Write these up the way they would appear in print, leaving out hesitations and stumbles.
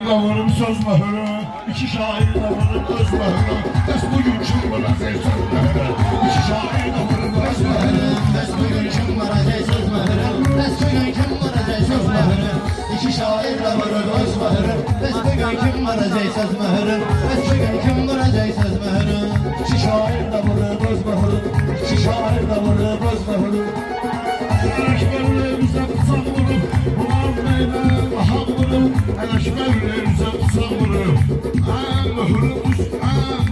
şairle varım söz mührü, iki şairle varım öz mührü. Bəs bugün kim vuracaq söz mührü? İki şairle varım öz mührü. Bəs bugün kim vuracaq söz mührü? Bəs bugün kim vuracaq söz mührü? İki şairle varım öz mührü. Bəs bugün kim vuracaq söz mührü? Bəs bugün kim vuracaq söz mührü? İki şairle varım öz mührü. İki şairle varım öz mührü. Ələşmərlə bıçaq vurub, ulan meylə aham vurub. Ələşmərlə bıçaq vurub,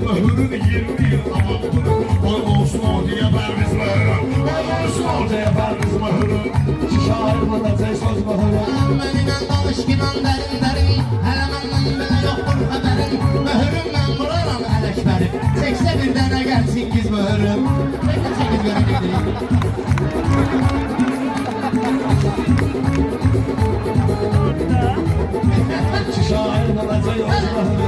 mührün 20 yıl aman vurub. Oy olsun ortaya bərviz mührü, oy olsun ortaya bərviz mührü. İki şair vuracaq söz mührü. Mənimlə danışqınan dərin, hələ məndən belə yoxdur xəbərin. Mührümlə vuraram Ələşbərim, 81 dənə gəlsingiz mührüm. Çəkiz görə gedirəm. İki şair vuracaq söz mührü.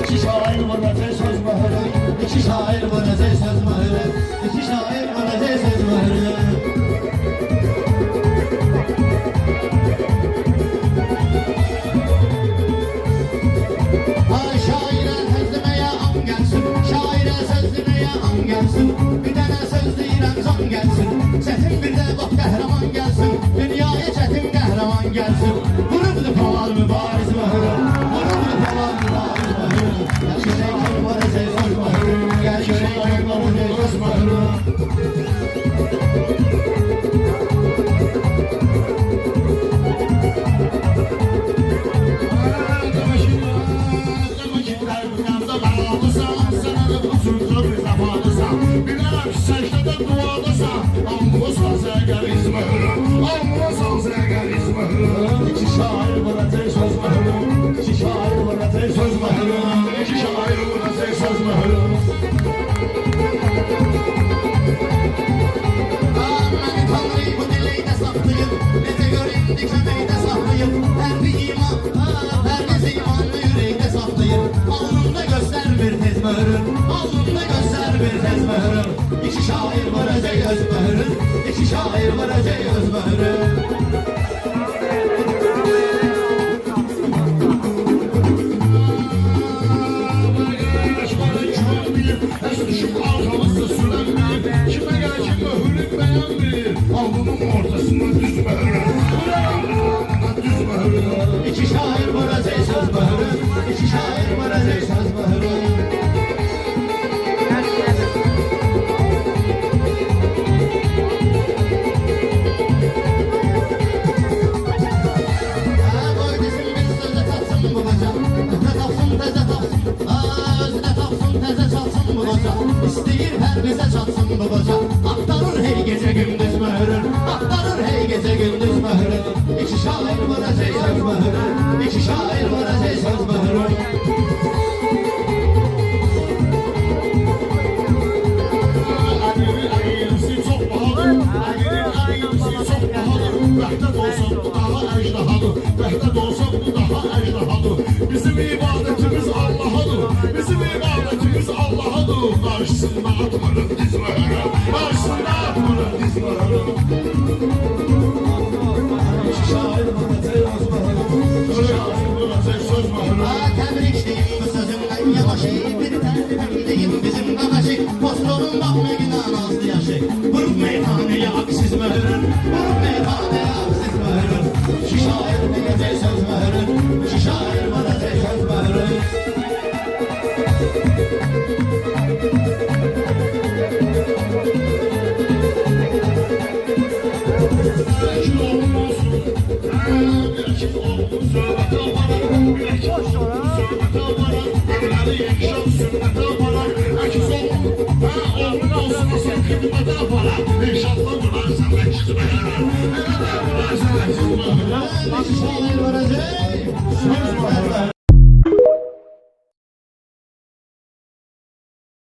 İki şair vuracaq söz mührü. İki şair vuracaq söz mührü. İki şair vuracaq söz mührü. Ay şairə söz deməyə an gəlsin. Şairə söz deməyə an gəlsin. Bir dənə söz deyirəm can gəlsin. Çətin bir də bax qəhrəman gəlsin. Dünyaya çətin qəhrəman gəlsin. Vurubdu palar mübariz mührü. Vurubdu palar mübariz mührü. Gəl görək kim vuracaq söz mührü. Gəl görək kim vuracaq söz mührü. İki şair vuracaq söz mührü. İki şair vuracaq söz mührü. İki şair vuracaq söz mührü. Məni tanrı bu diləkdə saxlayıb, necə göründü köməkdə saxlayıb. Fərqi iman, fərqi imanlı ürəkdə saxlayıb. Alnında göstər bir tez mührün, alnında göstər bir tez mührün. İki şair vuracaq öz mührün, iki şair vuracaq öz mührün. Alnının ortasında düz mührü. Düz mührü. İki şair vuracaq söz mührü, iki şair vuracaq söz mührü. Qoy desin bir sözə tapsın bu qoca, özə tapsın təzə tapsın, özə tapsın təzə çalsın bu qoca. İstəyir hər bizə çatsın bu qoca. Axtarır hey gecə gündüz mührün, axtarır hey gecə gündüz mührün. İki şair vuracaq söz mührü, iki şair vuracaq söz mührü. Əginin əynisi çox bahadır, əginin əynisi çox bahadır. Vəhdət olsa bu daha əcdahadır, vəhdət olsa bu daha əcdahadır. Bizim ibadətimiz Allahadır, bizim ibadətimiz Allahadır. Qarşısında atmırıq diz mührü, qarşısında atmırıq diz mührü. İki şair vuracaq söz mührü, iki şair vuracaq söz mührü. Təbrikliyim bu sözümdən yavaşı, bir tərtibimdeyim bizim qadaşı. Postolun baxmağına nazlı yaşı, vurup meyhaneye aksiz mührün, vurup meyhaneye aksiz mührün. İki şair vuracaq söz mührün, iki şair vuracaq söz mührün. Kim olmasın, bir kim olsun, söhbətə varar, bir kim olsun, söhbətə varar, əmləri yekşan sünnətə varar, əkiz olsun, oğlun olsun, sən xidmətə varar, inşallah vurarsan əkiz mührü, elə də vurarsan əkiz mührü. İki şair vuracaq söz mührün.